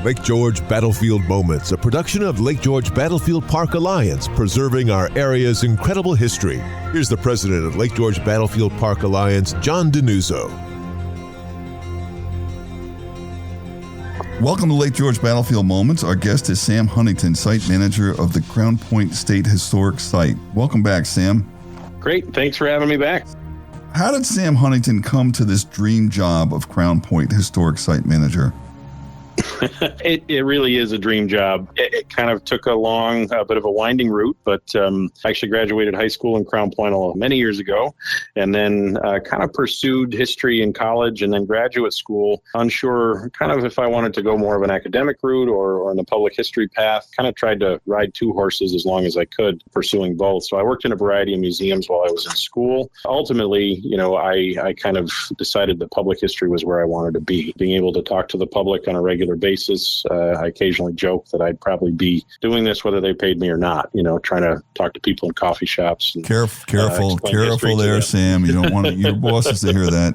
Lake George Battlefield Moments, a production of Lake George Battlefield Park Alliance, preserving our area's incredible history. Here's the president of Lake George Battlefield Park Alliance, John Denuzzo. Welcome to Lake George Battlefield Moments. Our guest is Sam Huntington, site manager of the Crown Point State Historic Site. Welcome back, Sam. Great. Thanks for having me back. How did Sam Huntington come to this dream job of Crown Point Historic Site Manager? It really is a dream job. It kind of took a bit of a winding route, but I actually graduated high school in Crown Point many years ago, and then kind of pursued history in college and then graduate school, unsure kind of if I wanted to go more of an academic route or in the public history path. Kind of tried to ride two horses as long as I could, pursuing both. So I worked in a variety of museums while I was in school. Ultimately, I kind of decided that public history was where I wanted to be. Being able to talk to the public on a regular basis. I occasionally joke that I'd probably be doing this whether they paid me or not, trying to talk to people in coffee shops. And, careful there, Sam. You don't want your bosses to hear that.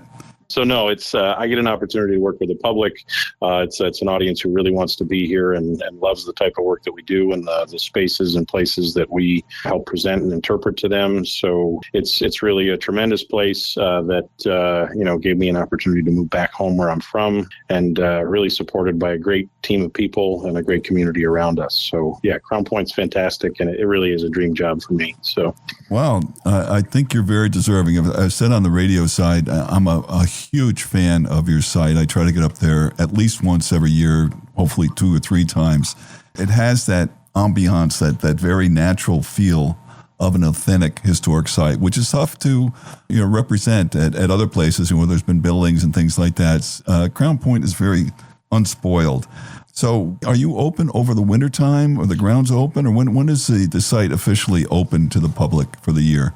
So no, it's I get an opportunity to work with the public. It's an audience who really wants to be here and loves the type of work that we do and the spaces and places that we help present and interpret to them. So it's really a tremendous place that gave me an opportunity to move back home where I'm from, and really supported by a great team of people and a great community around us. So yeah, Crown Point's fantastic, and it really is a dream job for me. So wow, I think you're very deserving. I've said on the radio side, I'm a huge fan of your site. I try to get up there at least once every year, hopefully 2 or 3 times. It has that ambiance, that very natural feel of an authentic historic site, which is tough to represent at other places where there's been buildings and things like that. Crown Point is very unspoiled. So are you open over the wintertime, or the grounds open, or when is the site officially open to the public for the year?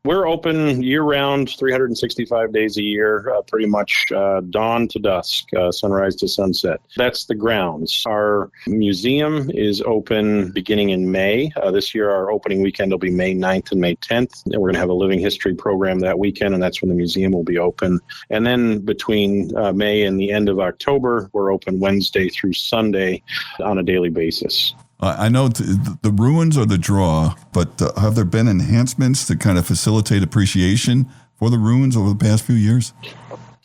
We're open year-round, 365 days a year, pretty much dawn to dusk, sunrise to sunset. That's the grounds. Our museum is open beginning in May. This year, our opening weekend will be May 9th and May 10th. And we're going to have a living history program that weekend, and that's when the museum will be open. And then between May and the end of October, we're open Wednesday through Sunday on a daily basis. I know the ruins are the draw, but have there been enhancements to kind of facilitate appreciation for the ruins over the past few years?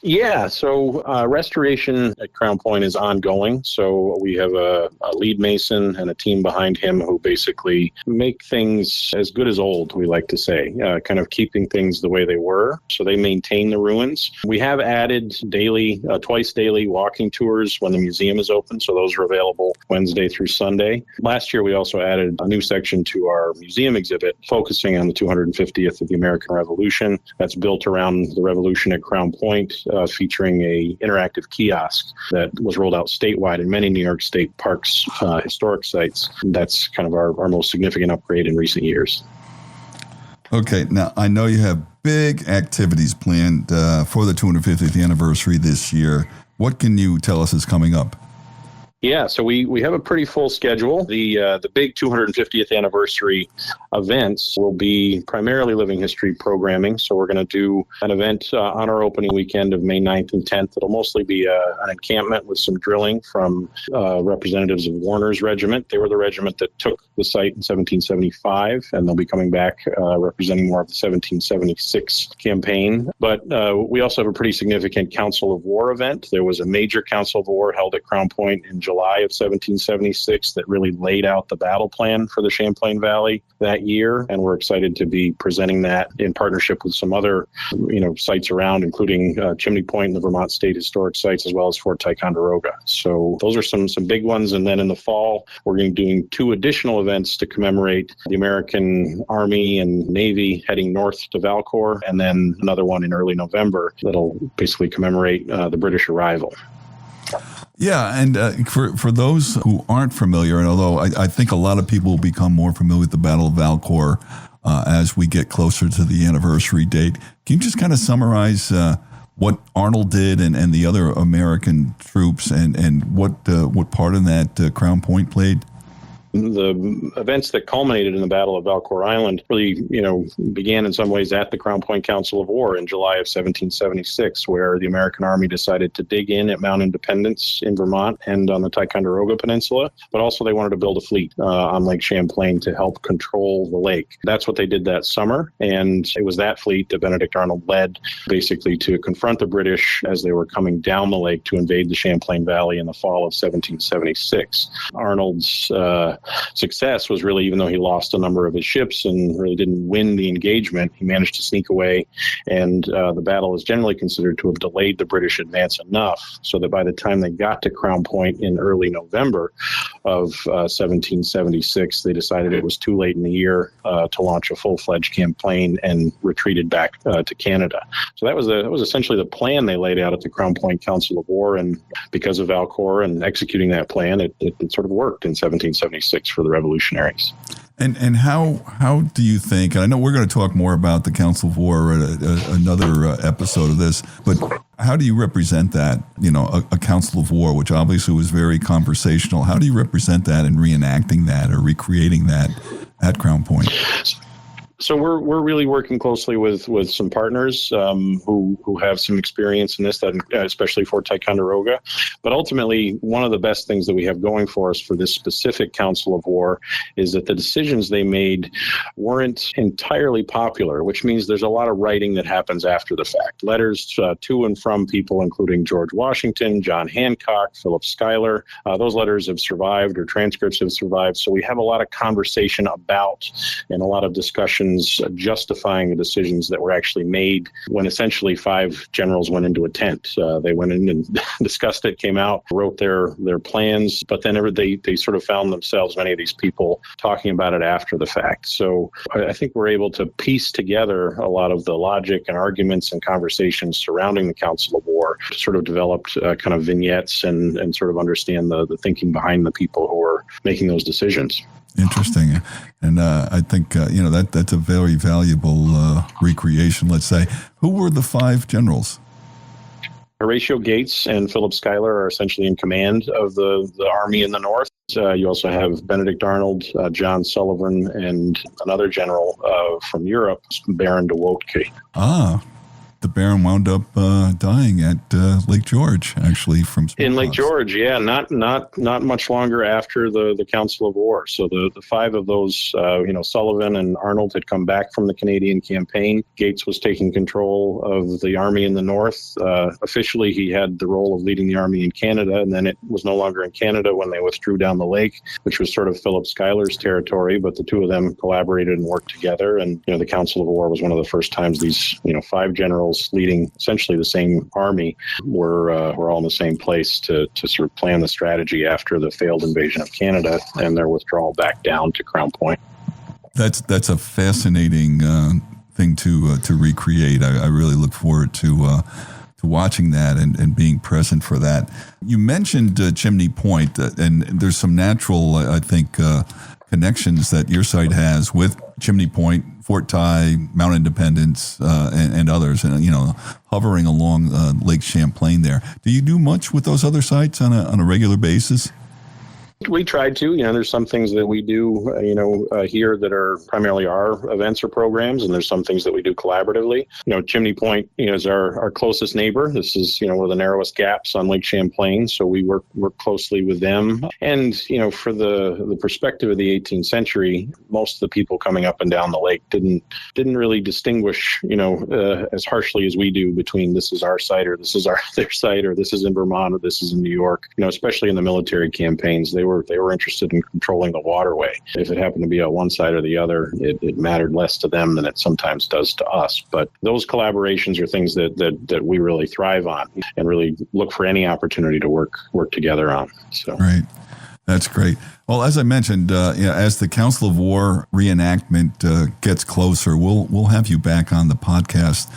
Yeah, so restoration at Crown Point is ongoing. So we have a lead mason and a team behind him who basically make things as good as old, we like to say, kind of keeping things the way they were. So they maintain the ruins. We have added twice daily walking tours when the museum is open. So those are available Wednesday through Sunday. Last year, we also added a new section to our museum exhibit focusing on the 250th of the American Revolution. That's built around the Revolution at Crown Point. Featuring a interactive kiosk that was rolled out statewide in many New York State parks, historic sites. That's kind of our most significant upgrade in recent years. Okay, now I know you have big activities planned for the 250th anniversary this year. What can you tell us is coming up? Yeah, so we have a pretty full schedule. The big 250th anniversary events will be primarily living history programming. So we're going to do an event on our opening weekend of May 9th and 10th. It'll mostly be an encampment with some drilling from representatives of Warner's regiment. They were the regiment that took the site in 1775, and they'll be coming back representing more of the 1776 campaign. But we also have a pretty significant Council of War event. There was a major Council of War held at Crown Point in July of 1776 that really laid out the battle plan for the Champlain Valley that year, and we're excited to be presenting that in partnership with some other sites around, including Chimney Point and the Vermont State Historic Sites, as well as Fort Ticonderoga. So those are some big ones. And then in the fall, we're going to be doing 2 additional events to commemorate the American Army and Navy heading north to Valcour, and then another one in early November that'll basically commemorate the British arrival. Yeah, and for those who aren't familiar, and although I think a lot of people will become more familiar with the Battle of Valcour as we get closer to the anniversary date, can you just kind of summarize what Arnold did and the other American troops and what part in that Crown Point played? The events that culminated in the Battle of Valcour Island really, began in some ways at the Crown Point Council of War in July of 1776, where the American Army decided to dig in at Mount Independence in Vermont and on the Ticonderoga Peninsula, but also they wanted to build a fleet on Lake Champlain to help control the lake. That's what they did that summer, and it was that fleet that Benedict Arnold led basically to confront the British as they were coming down the lake to invade the Champlain Valley in the fall of 1776. Arnold's success was really, even though he lost a number of his ships and really didn't win the engagement, he managed to sneak away, and the battle is generally considered to have delayed the British advance enough so that by the time they got to Crown Point in early November of 1776, they decided it was too late in the year to launch a full-fledged campaign and retreated back to Canada. So that was essentially the plan they laid out at the Crown Point Council of War, and because of Valcour and executing that plan, it sort of worked in 1776 for the revolutionaries. And how do you think, and I know we're going to talk more about the Council of War at another episode of this, but how do you represent that, a Council of War, which obviously was very conversational? How do you represent that in reenacting that or recreating that at Crown Point? So we're really working closely with some partners who have some experience in this, that especially for Ticonderoga. But ultimately, one of the best things that we have going for us for this specific Council of War is that the decisions they made weren't entirely popular, which means there's a lot of writing that happens after the fact. Letters to and from people, including George Washington, John Hancock, Philip Schuyler. Those letters have survived, or transcripts have survived. So we have a lot of conversation about and a lot of discussion justifying the decisions that were actually made when essentially 5 generals went into a tent. They went in and discussed it, came out, wrote their plans, but then they sort of found themselves, many of these people, talking about it after the fact. So I think we're able to piece together a lot of the logic and arguments and conversations surrounding the Council of War to sort of develop kind of vignettes and sort of understand the thinking behind the people who are making those decisions. Interesting. And I think, that's a very valuable recreation, let's say. Who were the 5 generals? Horatio Gates and Philip Schuyler are essentially in command of the army in the north. You also have Benedict Arnold, John Sullivan, and another general from Europe, Baron de Woutke. The Baron wound up dying at Lake George, actually, from smallpox. In Lake George, yeah, not much longer after the Council of War. So the 5 of those, Sullivan and Arnold had come back from the Canadian campaign. Gates was taking control of the army in the north. Officially, he had the role of leading the army in Canada, and then it was no longer in Canada when they withdrew down the lake, which was sort of Philip Schuyler's territory. But the 2 of them collaborated and worked together, and the Council of War was one of the first times these 5 generals leading essentially the same army were all in the same place to sort of plan the strategy after the failed invasion of Canada and their withdrawal back down to Crown Point. That's a fascinating thing to recreate. I really look forward to watching that and being present for that. You mentioned Chimney Point, and there's some natural, I think, connections that your site has with Chimney Point, Fort Ty, Mount Independence, and others, and hovering along Lake Champlain there. Do you do much with those other sites on a regular basis? We tried to. There's some things that we do, here that are primarily our events or programs, and there's some things that we do collaboratively. Chimney Point, is our closest neighbor. This is, one of the narrowest gaps on Lake Champlain, so we work closely with them. And, for the perspective of the 18th century, most of the people coming up and down the lake didn't really distinguish, as harshly as we do between this is our site or this is their site or this is in Vermont or this is in New York. Especially in the military campaigns, they were interested in controlling the waterway. If it happened to be on one side or the other, it mattered less to them than it sometimes does to us. But those collaborations are things that we really thrive on and really look for any opportunity to work together on. So. Right. That's great. Well, as I mentioned, as the Council of War reenactment gets closer, we'll have you back on the podcast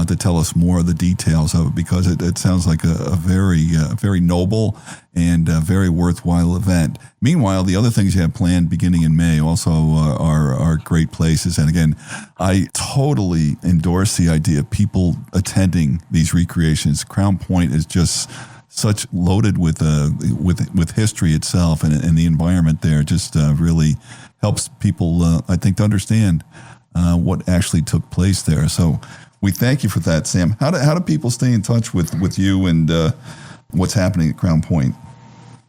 to tell us more of the details of it, because it sounds like a very noble and very worthwhile event. Meanwhile, the other things you have planned beginning in May also are great places. And again, I totally endorse the idea of people attending these recreations. Crown Point is just such loaded with history itself, and the environment there just really helps people, I think, to understand what actually took place there. So we thank you for that, Sam. How do people stay in touch with you and what's happening at Crown Point?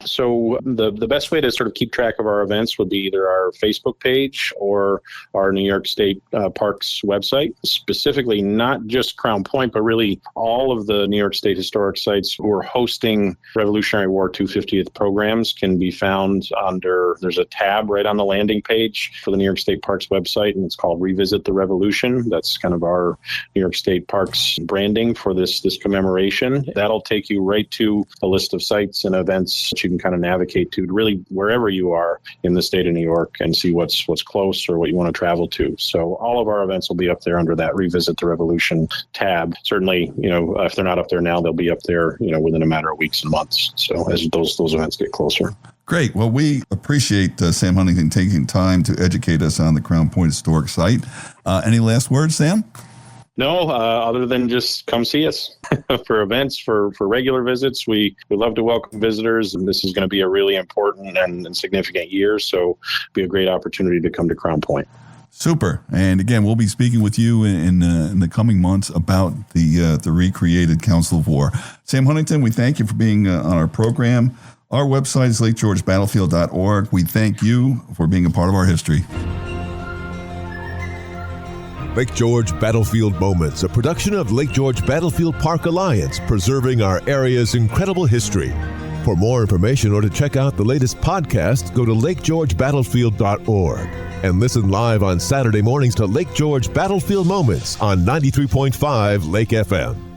So the best way to sort of keep track of our events would be either our Facebook page or our New York State Parks website, specifically not just Crown Point, but really all of the New York State historic sites who are hosting Revolutionary War 250th programs can be found there's a tab right on the landing page for the New York State Parks website, and it's called Revisit the Revolution. That's kind of our New York State Parks branding for this commemoration. That'll take you right to a list of sites and events that you can kind of navigate to really wherever you are in the state of New York and see what's close or what you want to travel to. So all of our events will be up there under that Revisit the Revolution tab. Certainly, if they're not up there now, they'll be up there, within a matter of weeks and months. So as those events get closer. Great. Well, we appreciate Sam Huntington taking time to educate us on the Crown Point Historic Site. Any last words, Sam? No, other than just come see us for events, for regular visits. We love to welcome visitors, and this is going to be a really important and significant year, so it'll be a great opportunity to come to Crown Point. Super. And again, we'll be speaking with you in the coming months about the recreated Council of War. Sam Huntington, we thank you for being on our program. Our website is lakegeorgebattlefield.org. We thank you for being a part of our history. Lake George Battlefield Moments, a production of Lake George Battlefield Park Alliance, preserving our area's incredible history. For more information or to check out the latest podcast, go to lakegeorgebattlefield.org and listen live on Saturday mornings to Lake George Battlefield Moments on 93.5 Lake FM.